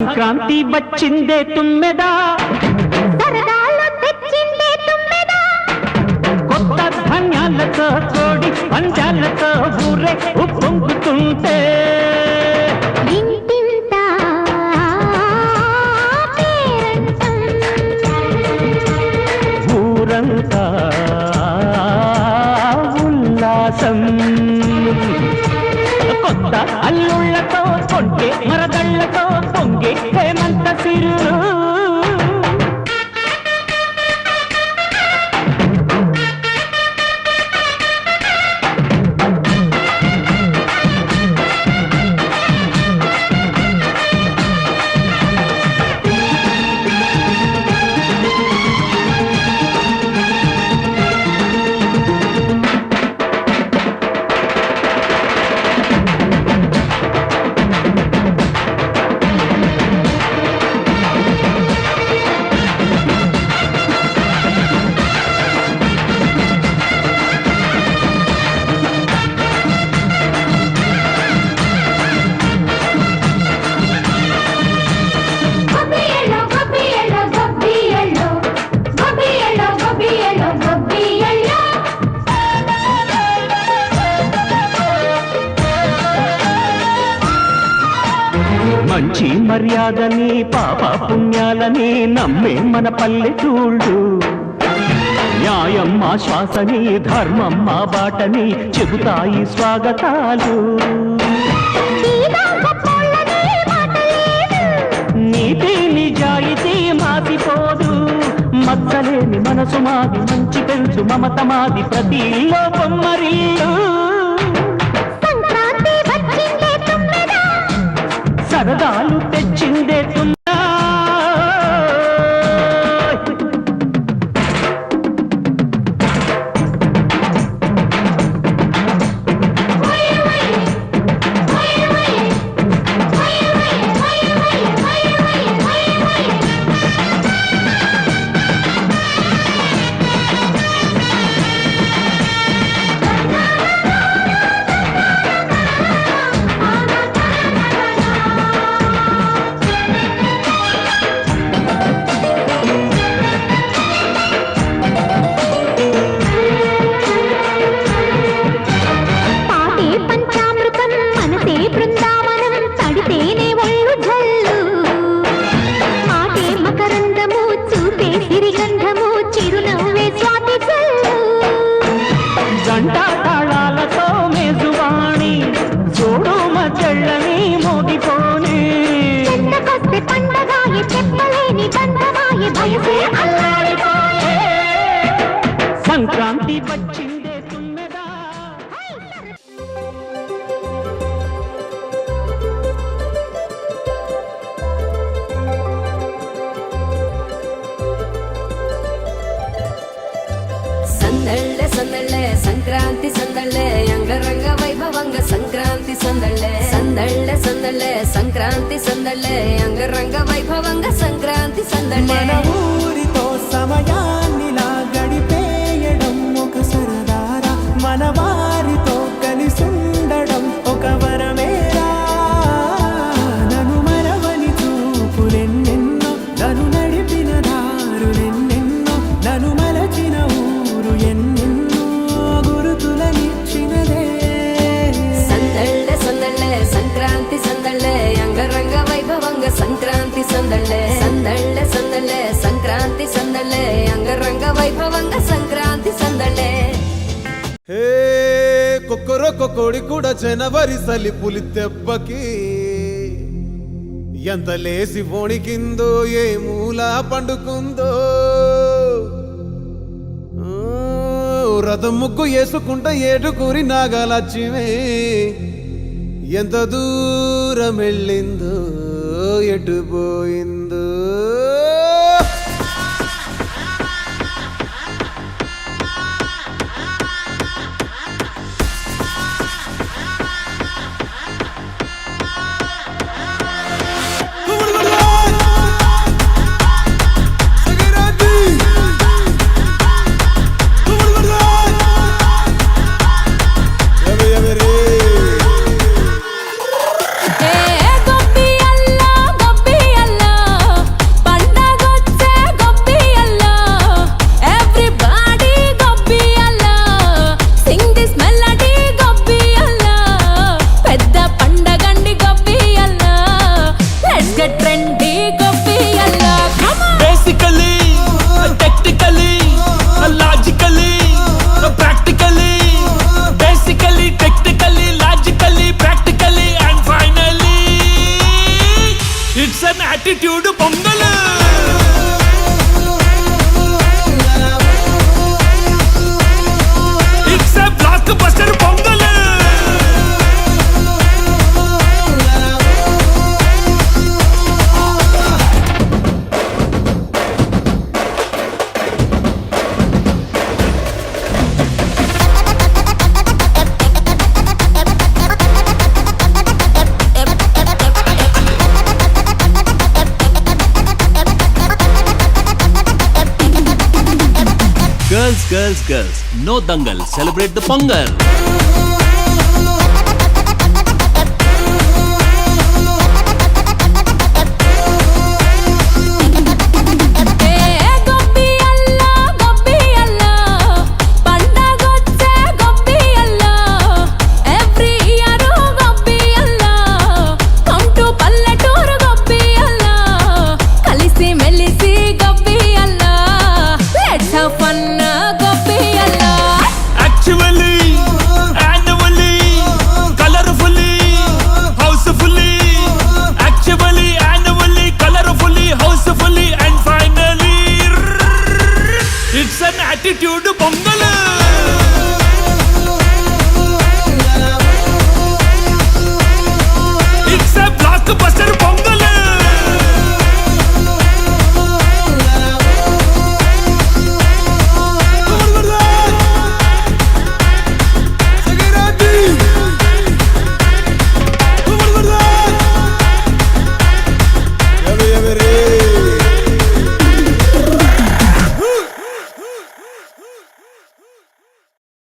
సంక్రాంతి వచ్చిందే తుమ్మెదా, సరదాలు తెచ్చిందే తుమ్మెదా, కొత్త ధాన్యాలతో కోడి పంచాలతో ఊరే ఉప్పొంగుతుంటే ఇంటింత పేరంటం, ఊరంతా ఉల్లాసం. కొత్త అల్లుళ్లతో కొంటే మరదళ్లతో పొంగే హేమంత సిరు. మంచి మర్యాదని పాప పుణ్యాలని నమ్మే మన పల్లెటూళ్ళు, న్యాయం మా శ్వాసని ధర్మం మా బాటని చెబుతాయి స్వాగతాలు. నీతి నిజాయితీ మాసిపోదు, మచ్చలేని మనసు మాది, మంచి పెంచు మమత మాది, ప్రతి ఇల్లో బొమ్మరిల్లు. సరదాలు తెచ్చిందే తుమ్మెదా, గంటా తాళాలతో మేజువాణి చూడు మజళ్ళని మోగిపోని. సంక్రాంతి వచ్చిందే తుమ్మెదా. సందళ్ళే సందళ్ళే సంక్రాంతి సందళ్ళే అంగరంగ వైభవంగ సంక్రాంతి సందళ్ళే. సందళ్ళే సందళ్ళే సంక్రాంతి సందళ్ళే అంగరంగ వైభవంగ సంక్రాంతి సందళ్ళే. మన ఊరితో సమయాన్నిలా గడిపేయడం ఒక సరదారా, మన వారితో కలిసుండడం ఒక వరమేరా. నన్ను మరవని చూపులెన్నెన్నో, నన్ను నడిపిన దారులెన్నెన్నో, నన్ను మలచిన ఊరు ఎన్నెన్నో గురుతులనిచ్చినదే. సందళ్ళే సందళ్ళే సంక్రాంతి సందళ్ళే అంగరంగ వైభవంగ సంక్రాంతి సందళ్ళే. సందళ్ళే సందళ్ళే సంక్రాంతి సందళ్ళే అంగరంగ వైభవంగ సంక్రాంతి సందళ్ళే. హే కొక్కరొక్క కోడి కూడా జనవరి సలి పులి దెబ్బకి ఎంత లేసి వణికిందో, ఏ మూల పండుకుందో. రథం ముగ్గు వేసుకుంటా ఏడుకూరి నాగాలచ్చిమే ఎంత దూరం వెళ్ళిందో, ఎటు పోయిందో. ఏ గొబ్బి అల్లా గొబ్బి it's an attitude Pongal. It's a blockbuster Pongal. Girls, girls, girls, no dangal, celebrate the Pongal.